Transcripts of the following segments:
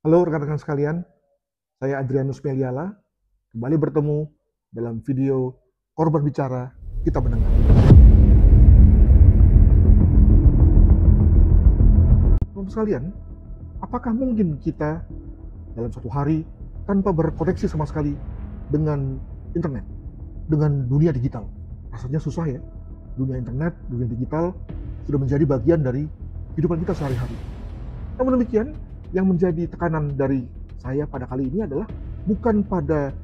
Halo rekan-rekan sekalian, saya Adrianus Meliala, kembali bertemu dalam video Korban Bicara, Kita Mendengar. Teman-teman sekalian, apakah mungkin kita dalam satu hari tanpa berkoneksi sama sekali dengan internet, dengan dunia digital? Rasanya susah ya, dunia internet, dunia digital sudah menjadi bagian dari kehidupan kita sehari-hari. Namun demikian, yang menjadi tekanan dari saya pada kali ini adalah bukan pada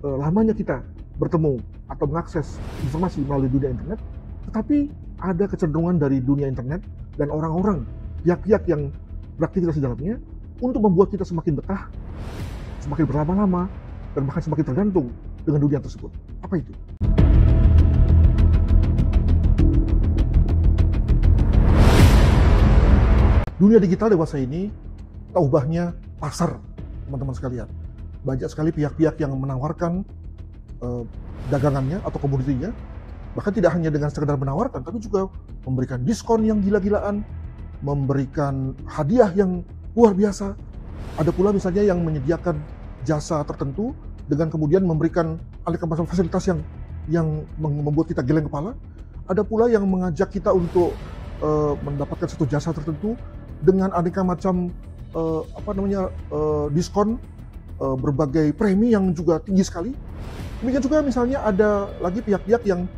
lamanya kita bertemu atau mengakses informasi melalui dunia internet, tetapi ada kecenderungan dari dunia internet dan orang-orang, pihak-pihak yang beraktivitas di dalamnya untuk membuat kita semakin betah, semakin berlama-lama, dan bahkan semakin tergantung dengan dunia tersebut. Apa itu? Dunia digital dewasa ini tak ubahnya pasar, teman-teman sekalian. Banyak sekali pihak-pihak yang menawarkan dagangannya atau komoditinya, bahkan tidak hanya dengan sekedar menawarkan, tapi juga memberikan diskon yang gila-gilaan, memberikan hadiah yang luar biasa. Ada pula misalnya yang menyediakan jasa tertentu dengan kemudian memberikan aneka macam fasilitas yang membuat kita geleng kepala. Ada pula yang mengajak kita untuk mendapatkan satu jasa tertentu dengan aneka macam diskon, berbagai premi yang juga tinggi sekali. Demikian juga misalnya ada lagi pihak-pihak yang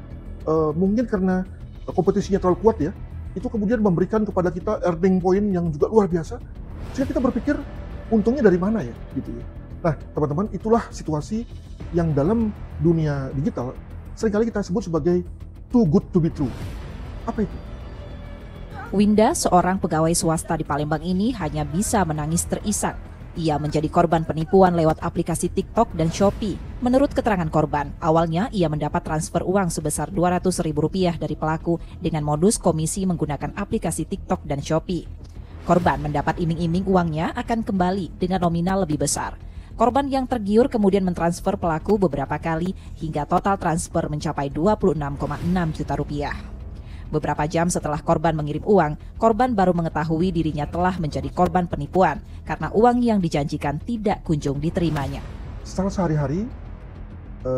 mungkin karena kompetisinya terlalu kuat ya, itu kemudian memberikan kepada kita earning point yang juga luar biasa, sehingga kita berpikir untungnya dari mana ya, gitu ya. Nah, teman-teman, itulah situasi yang dalam dunia digital seringkali kita sebut sebagai too good to be true. Apa itu? Winda, seorang pegawai swasta di Palembang ini hanya bisa menangis terisak. Ia menjadi korban penipuan lewat aplikasi TikTok dan Shopee. Menurut keterangan korban, awalnya ia mendapat transfer uang sebesar Rp200.000 dari pelaku dengan modus komisi menggunakan aplikasi TikTok dan Shopee. Korban mendapat iming-iming uangnya akan kembali dengan nominal lebih besar. Korban yang tergiur kemudian mentransfer pelaku beberapa kali hingga total transfer mencapai Rp26,6 juta. Beberapa jam setelah korban mengirim uang, korban baru mengetahui dirinya telah menjadi korban penipuan karena uang yang dijanjikan tidak kunjung diterimanya. Secara sehari-hari,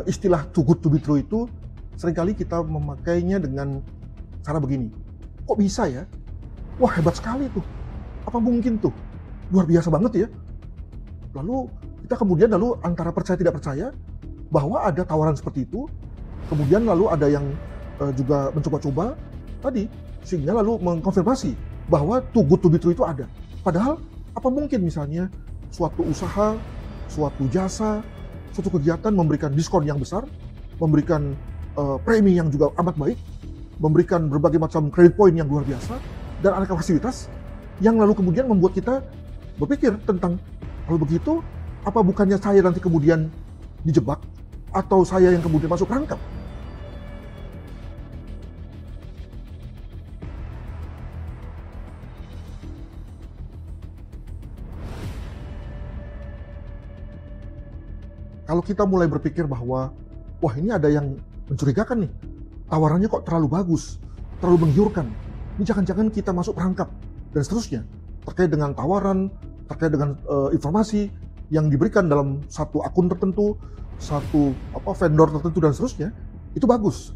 istilah too good to be true itu seringkali kita memakainya dengan cara begini. Kok bisa ya? Wah, hebat sekali tuh. Apa mungkin tuh? Luar biasa banget ya. Lalu kita kemudian antara percaya tidak percaya bahwa ada tawaran seperti itu, kemudian lalu ada yang juga mencoba-coba tadi, sehingga lalu mengkonfirmasi bahwa too good to be true itu ada. Padahal apa mungkin misalnya suatu usaha, suatu jasa, suatu kegiatan memberikan diskon yang besar, memberikan premi yang juga amat baik, memberikan berbagai macam credit point yang luar biasa, dan aneka fasilitas yang lalu kemudian membuat kita berpikir tentang, kalau begitu apa bukannya saya nanti kemudian dijebak atau saya yang kemudian masuk perangkap? Kalau kita mulai berpikir bahwa, wah ini ada yang mencurigakan nih, tawarannya kok terlalu bagus, terlalu menggiurkan, ini jangan-jangan kita masuk perangkap, dan seterusnya, terkait dengan tawaran, terkait dengan informasi yang diberikan dalam satu akun tertentu, satu vendor tertentu, dan seterusnya, itu bagus.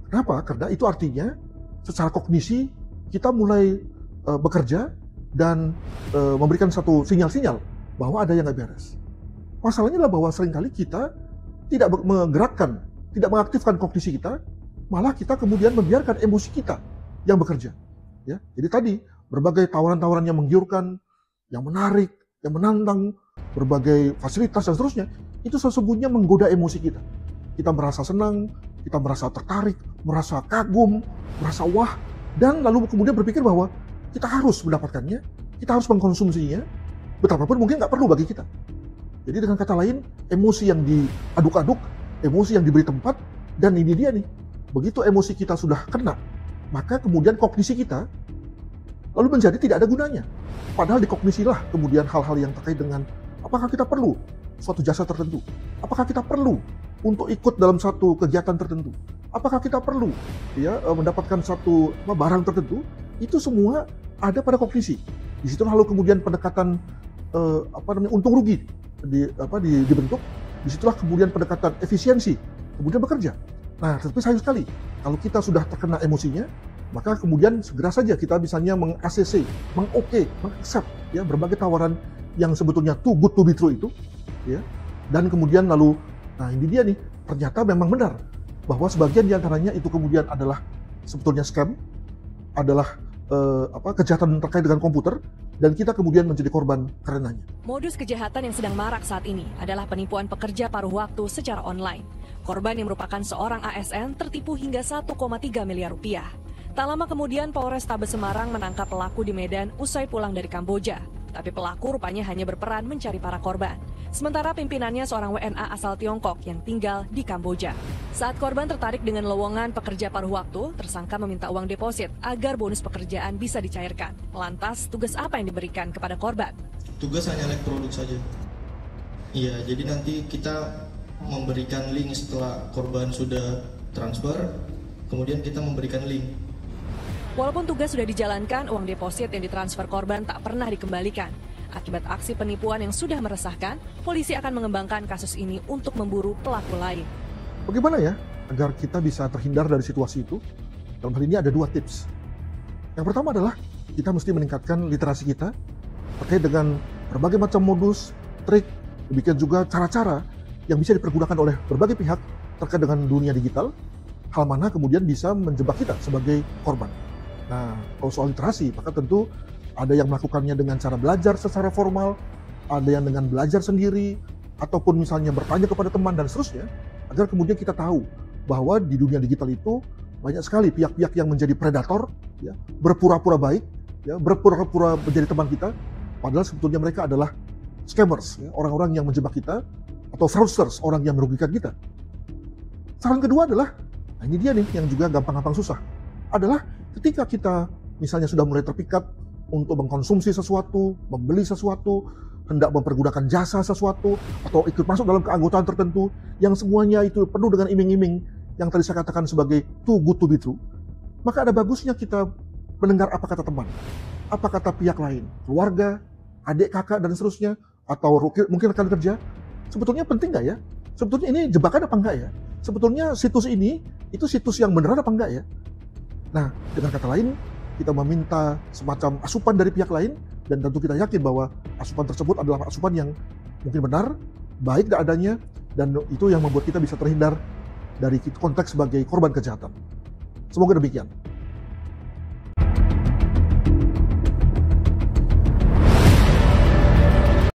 Kenapa? Karena itu artinya, secara kognisi, kita mulai bekerja dan memberikan satu sinyal-sinyal bahwa ada yang nggak beres. Masalahnya adalah bahwa seringkali kita tidak menggerakkan, tidak mengaktifkan kognisi kita, malah kita kemudian membiarkan emosi kita yang bekerja. Ya, jadi tadi berbagai tawaran-tawaran yang menggiurkan, yang menarik, yang menantang, berbagai fasilitas dan seterusnya, itu sesungguhnya menggoda emosi kita. Kita merasa senang, kita merasa tertarik, merasa kagum, merasa wah, dan lalu kemudian berpikir bahwa kita harus mendapatkannya, kita harus mengkonsumsinya, betapapun mungkin nggak perlu bagi kita. Jadi dengan kata lain, emosi yang diaduk-aduk, emosi yang diberi tempat, dan ini dia nih, begitu emosi kita sudah kena, maka kemudian kognisi kita lalu menjadi tidak ada gunanya. Padahal di kognisilah kemudian hal-hal yang terkait dengan apakah kita perlu suatu jasa tertentu, apakah kita perlu untuk ikut dalam satu kegiatan tertentu, apakah kita perlu ya mendapatkan satu barang tertentu, itu semua ada pada kognisi. Di situ lalu kemudian pendekatan untung rugi dibentuk. Disitulah kemudian pendekatan efisiensi kemudian bekerja. Nah, tetapi sayang sekali kalau kita sudah terkena emosinya, maka kemudian segera saja kita misalnya meng-ACC, meng-accept ya berbagai tawaran yang sebetulnya too good to be true itu, ya. Dan kemudian lalu, nah ini dia nih, ternyata memang benar bahwa sebagian diantaranya itu kemudian adalah sebetulnya scam, adalah kejahatan terkait dengan komputer, dan kita kemudian menjadi korban karenanya. Modus kejahatan yang sedang marak saat ini adalah penipuan pekerja paruh waktu secara online. Korban yang merupakan seorang ASN tertipu hingga 1,3 miliar rupiah. Tak lama kemudian Polrestabes Semarang menangkap pelaku di Medan usai pulang dari Kamboja. Tapi pelaku rupanya hanya berperan mencari para korban. Sementara pimpinannya seorang WNA asal Tiongkok yang tinggal di Kamboja. Saat korban tertarik dengan lowongan pekerja paruh waktu, tersangka meminta uang deposit agar bonus pekerjaan bisa dicairkan. Lantas, tugas apa yang diberikan kepada korban? Tugas hanya naik produk saja. Iya, jadi nanti kita memberikan link setelah korban sudah transfer, kemudian kita memberikan link. Walaupun tugas sudah dijalankan, uang deposit yang ditransfer korban tak pernah dikembalikan. Akibat aksi penipuan yang sudah meresahkan, polisi akan mengembangkan kasus ini untuk memburu pelaku lain. Bagaimana ya agar kita bisa terhindar dari situasi itu? Dalam hal ini ada 2 tips. Yang pertama adalah kita mesti meningkatkan literasi kita terkait dengan berbagai macam modus, trik, demikian juga cara-cara yang bisa dipergunakan oleh berbagai pihak terkait dengan dunia digital, hal mana kemudian bisa menjebak kita sebagai korban. Nah, kalau soal literasi, maka tentu ada yang melakukannya dengan cara belajar secara formal, ada yang dengan belajar sendiri, ataupun misalnya bertanya kepada teman dan seterusnya, agar kemudian kita tahu bahwa di dunia digital itu banyak sekali pihak-pihak yang menjadi predator, ya, berpura-pura baik, ya, berpura-pura menjadi teman kita, padahal sebetulnya mereka adalah scammers, ya, orang-orang yang menjebak kita, atau fraudsters, orang yang merugikan kita. Saran kedua adalah, nah ini dia nih yang juga gampang-gampang susah, adalah ketika kita misalnya sudah mulai terpikat untuk mengkonsumsi sesuatu, membeli sesuatu, hendak mempergunakan jasa sesuatu, atau ikut masuk dalam keanggotaan tertentu, yang semuanya itu penuh dengan iming-iming yang tadi saya katakan sebagai too good to be true, maka ada bagusnya kita mendengar apa kata teman, apa kata pihak lain, keluarga, adik kakak dan seterusnya, atau mungkin rekan kerja. Sebetulnya penting nggak ya? Sebetulnya ini jebakan apa enggak ya? Sebetulnya situs ini, itu situs yang beneran apa enggak ya? Nah, dengan kata lain, kita meminta semacam asupan dari pihak lain, dan tentu kita yakin bahwa asupan tersebut adalah asupan yang mungkin benar, baik adanya, dan itu yang membuat kita bisa terhindar dari konteks sebagai korban kejahatan. Semoga demikian.